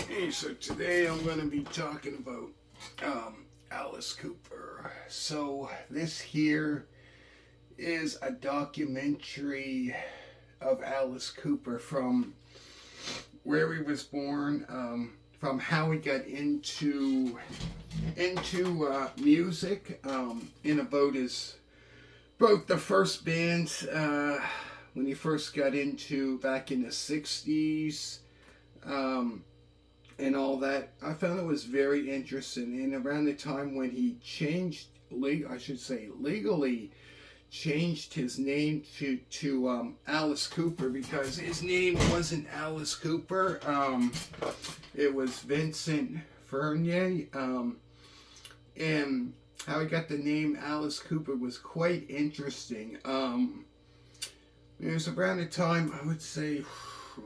Hey, so today I'm going to be talking about Alice Cooper. So this here is a documentary of Alice Cooper from where he was born, from how he got into music, in about the first bands when he first got into back in the '60s. Um, and all that. I found it was very interesting. And around the time when he legally changed his name to Alice Cooper, because his name wasn't Alice Cooper. It was Vincent Fournier. And how he got the name Alice Cooper was quite interesting. It was around the time, I would say,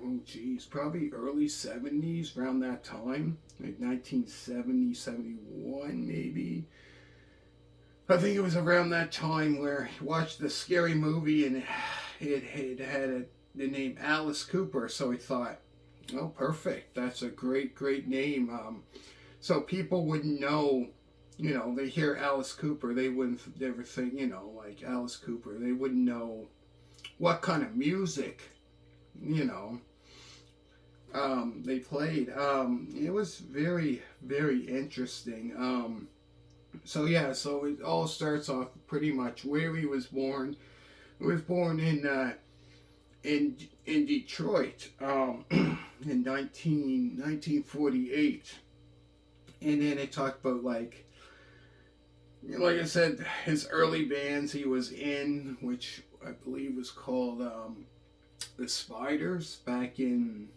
oh geez, probably early 70s, around that time, like 1970, 71 maybe. I think it was around that time where he watched the scary movie and it had the name Alice Cooper, so he thought, oh perfect, that's a great name. So people wouldn't know, they hear Alice Cooper, they wouldn't ever think, like Alice Cooper, they wouldn't know what kind of music, they played. It was very interesting. So it all starts off pretty much where he was born. He was born in Detroit, in 1948, and then it talked about like I said, his early bands he was in, which I believe was called the Spiders, back in,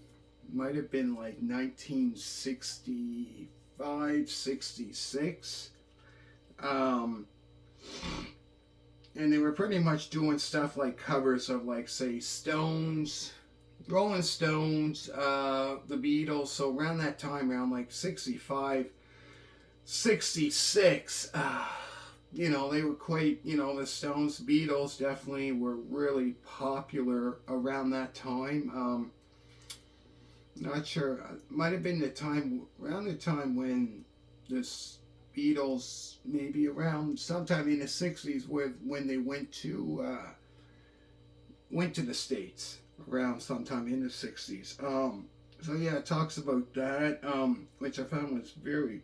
might have been like 1965, 66. And they were pretty much doing stuff like covers of, like, say, Stones, Rolling Stones, the Beatles. So around that time, around like 65, 66, they were quite, the Stones, Beatles definitely were really popular around that time. Not sure, might have been around the time when the Beatles, maybe around sometime in the '60s, when they went to the States, around sometime in the '60s. So yeah, it talks about that, which I found was very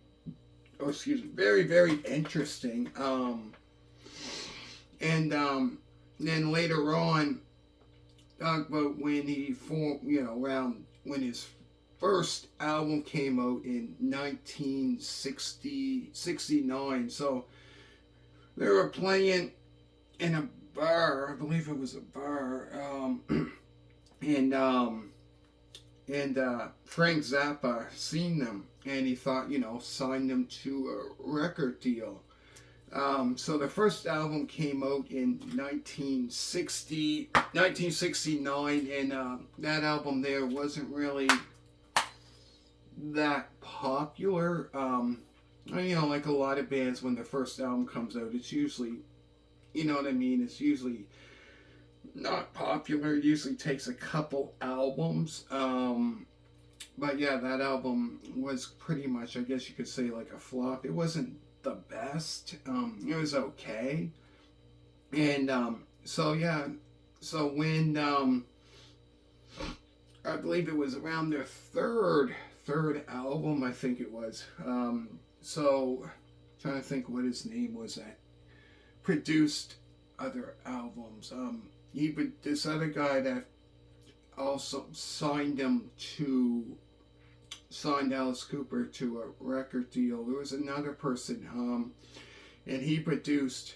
interesting. And then later on, talk about when he formed, around when his first album came out in 1969. So they were playing in a bar, I believe it was a bar, and Frank Zappa seen them, and he thought, signed them to a record deal. So the first album came out in 1969, and that album there wasn't really that popular. Like a lot of bands, when their first album comes out, it's usually, it's usually not popular. It usually takes a couple albums. But yeah, that album was pretty much, I guess you could say, like a flop. It wasn't the best. It was okay. And so when I believe it was around their third album, I think it was. So trying to think what his name was that produced other albums. This other guy that also signed Alice Cooper to a record deal. There was another person, and he produced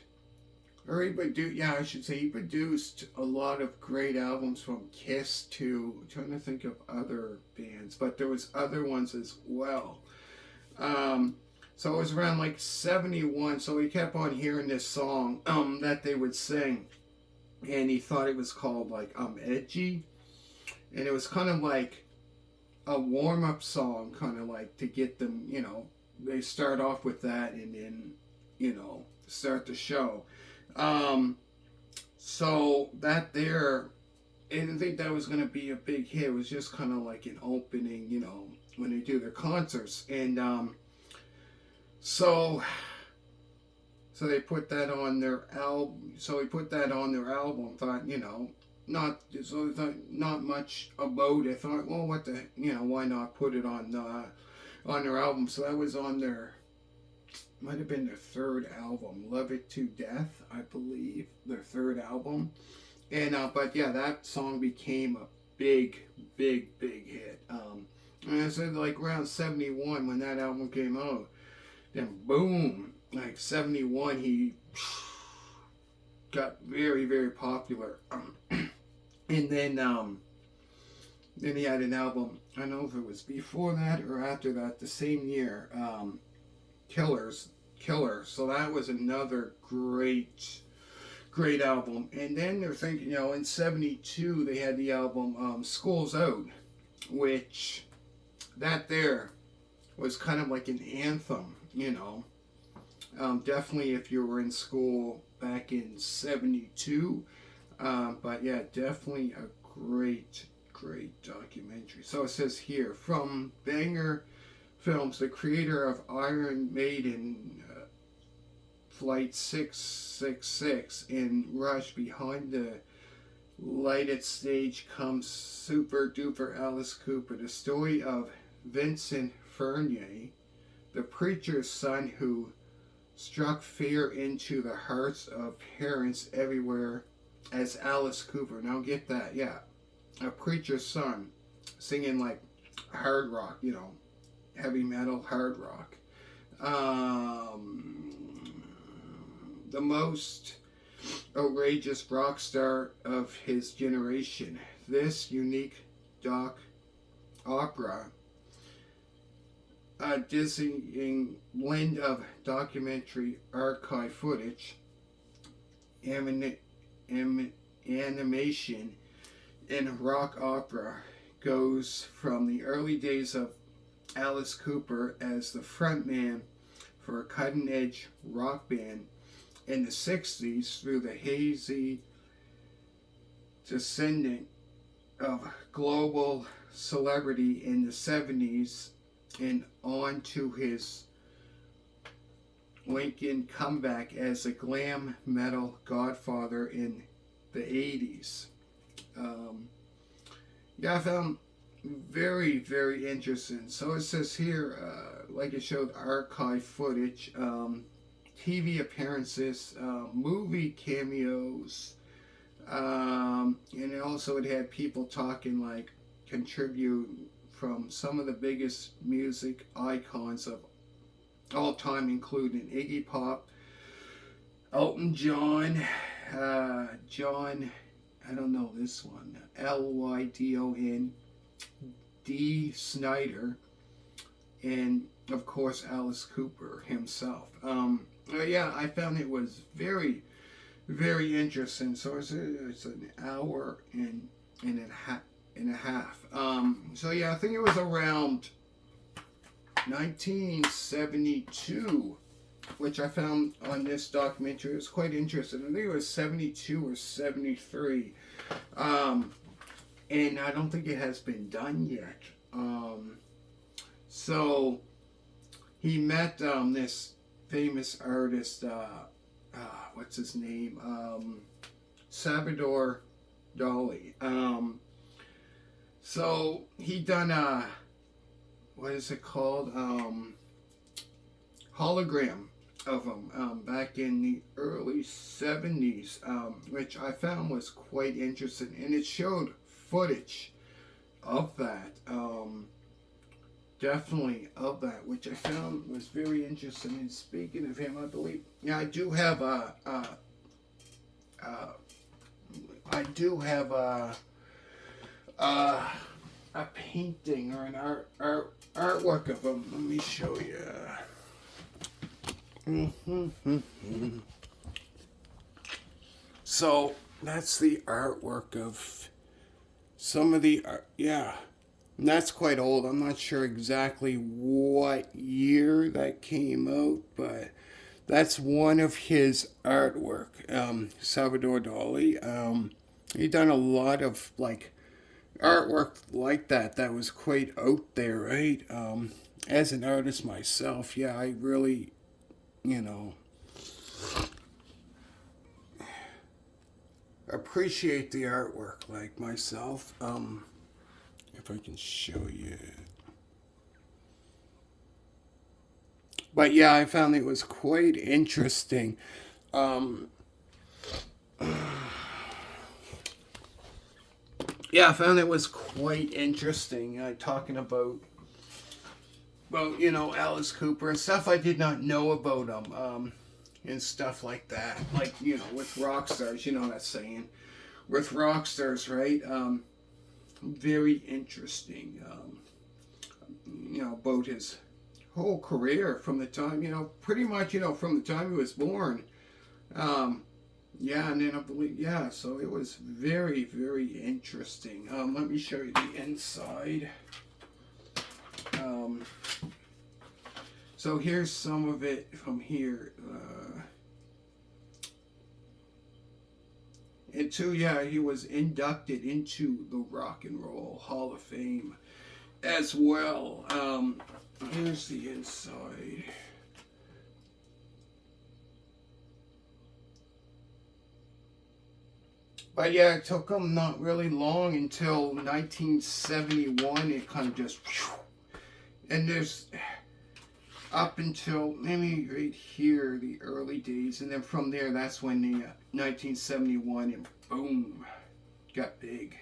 he produced a lot of great albums, from Kiss to, I'm trying to think of other bands, but there was other ones as well. So it was around like 71, so he kept on hearing this song that they would sing, and he thought it was called like Edgy, and it was kind of like a warm-up song, kind of like to get them, they start off with that, and then, start the show. So that there didn't think that was going to be a big hit. It was just kind of like an opening, you know, when they do their concerts. And so so they put that on their album. So he put that on their album. Thought, you know, not so thought not much about it. Thought, well, what the, you know, why not put it on their album? So that was on their, might have been their third album, Love It to Death, I believe, their third album. And but yeah, that song became a big, big, big hit. And I said like around '71 when that album came out, then boom, like '71 he got very, very popular. And then he had an album. I don't know if it was before that or after that, the same year, Killer. So that was another great album. And then they're thinking, you know, in '72 they had the album School's Out, which that there was kind of like an anthem, you know. Definitely if you were in school back in '72. But yeah, definitely a great documentary. So it says here, from Banger Films, the creator of Iron Maiden, Flight 666, and Rush, behind the lighted stage comes Super Duper Alice Cooper, the story of Vincent Furnier, the preacher's son who struck fear into the hearts of parents everywhere as Alice Cooper. Now get that, yeah. A preacher's son singing like hard rock, you know, heavy metal, hard rock. The most outrageous rock star of his generation. This unique doc opera, a dizzying blend of documentary archive footage, animation, and rock opera, goes from the early days of Alice Cooper as the frontman for a cutting-edge rock band in the '60s through the hazy descendant of global celebrity in the '70s and on to his Lincoln comeback as a glam metal godfather in the '80s. Yeah, I found very, very interesting. So it says here, like it showed archive footage, TV appearances, movie cameos, and also it had people talking like contribute from some of the biggest music icons of all time, including Iggy Pop, Elton John, John, I don't know this one, Lydon, Dee Snider, and of course Alice Cooper himself. Yeah, I found it was very, very interesting. So it's an hour and a half. So yeah, I think it was around 1972, which I found on this documentary. It was quite interesting. I think it was 72 or 73. And I don't think it has been done yet. So he met this famous artist, what's his name? Salvador Dali. So he done what is it called? Hologram of him back in the early '70s, which I found was quite interesting, and it showed footage of that, definitely of that, which I found was very interesting. And speaking of him, I believe, yeah, I do have a painting or an artwork of him. Let me show you. So that's the artwork of some of the yeah. And that's quite old. I'm not sure exactly what year that came out, but that's one of his artwork. Salvador Dali. He done a lot of like artwork like that. That was quite out there, right? As an artist myself, yeah, I really, you know, appreciate the artwork like myself. If I can show you. But yeah, I found it was quite interesting. Um, yeah, I found it was quite interesting talking about Alice Cooper and stuff I did not know about him, and stuff like that. Like with rock stars, you know that saying, with rock stars, right? Very interesting. About his whole career from the time, pretty much, from the time he was born. Um, yeah, and then I believe, yeah, so it was very, very interesting. Let me show you the inside. Um, so here's some of it from here. And two, yeah, he was inducted into the Rock and Roll Hall of Fame as well. Here's the inside. But yeah, it took him not really long until 1971. It kind of just, and there's up until maybe right here the early days, and then from there that's when the 1971 and boom got big.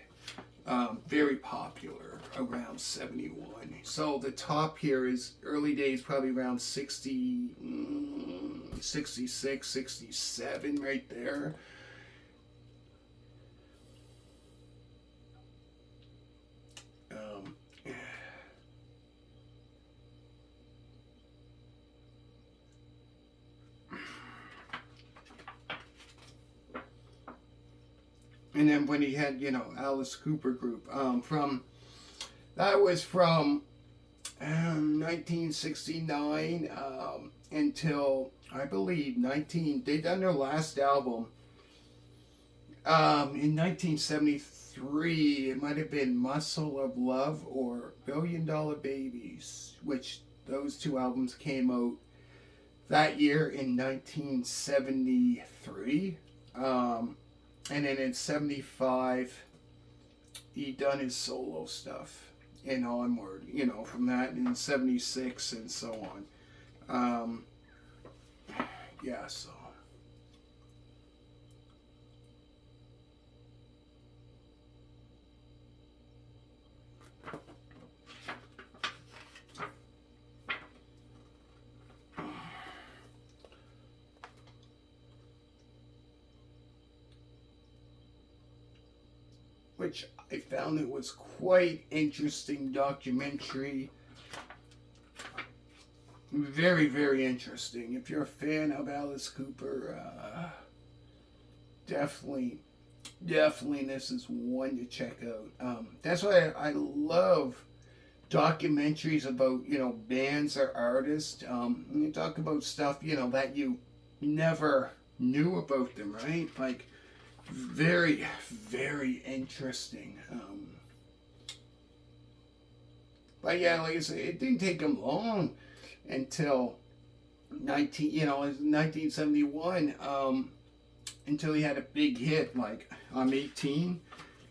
Very popular around 71. So the top here is early days, probably around 60, 66, 67 right there. Um, and then when he had, Alice Cooper Group, that was from 1969 until I believe they done their last album in 1973. It might have been Muscle of Love or Billion Dollar Babies, which those two albums came out that year in 1973. And then in 75 he done his solo stuff and onward, from that in 76 and so on. Um, yeah, so. Which I found it was quite interesting documentary. Very, very interesting. If you're a fan of Alice Cooper, definitely, definitely this is one to check out. That's why I love documentaries about, bands or artists. You talk about stuff, that you never knew about them, right? Like, very, very interesting. But yeah, like I said, it didn't take him long until 1971, until he had a big hit like I'm 18.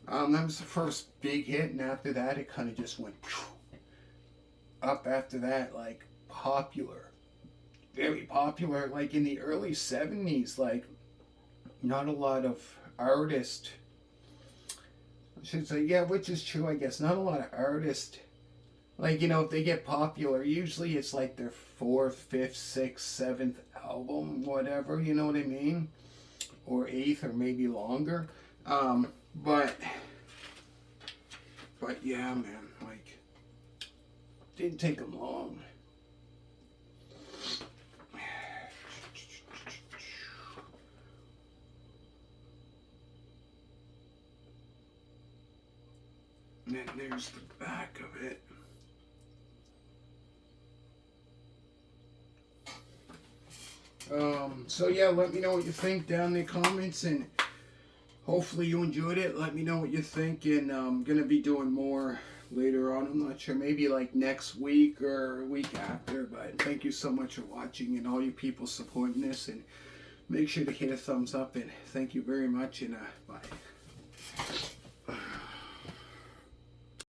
That was the first big hit, and after that, it kind of just went up. After that, like popular, very popular. Like in the early 70s, like not a lot of artists. I should say, yeah, which is true, I guess. Not a lot of artists. Like, if they get popular, usually it's like their fourth, fifth, sixth, seventh album, whatever, you know what I mean? Or eighth, or maybe longer. But yeah, man, like, didn't take them long. And then there's the back of it. So yeah, let me know what you think down in the comments, and hopefully you enjoyed it. Let me know what you think, and I'm going to be doing more later on. I'm not sure, maybe like next week or a week after, but thank you so much for watching and all you people supporting this, and make sure to hit a thumbs up, and thank you very much, and bye.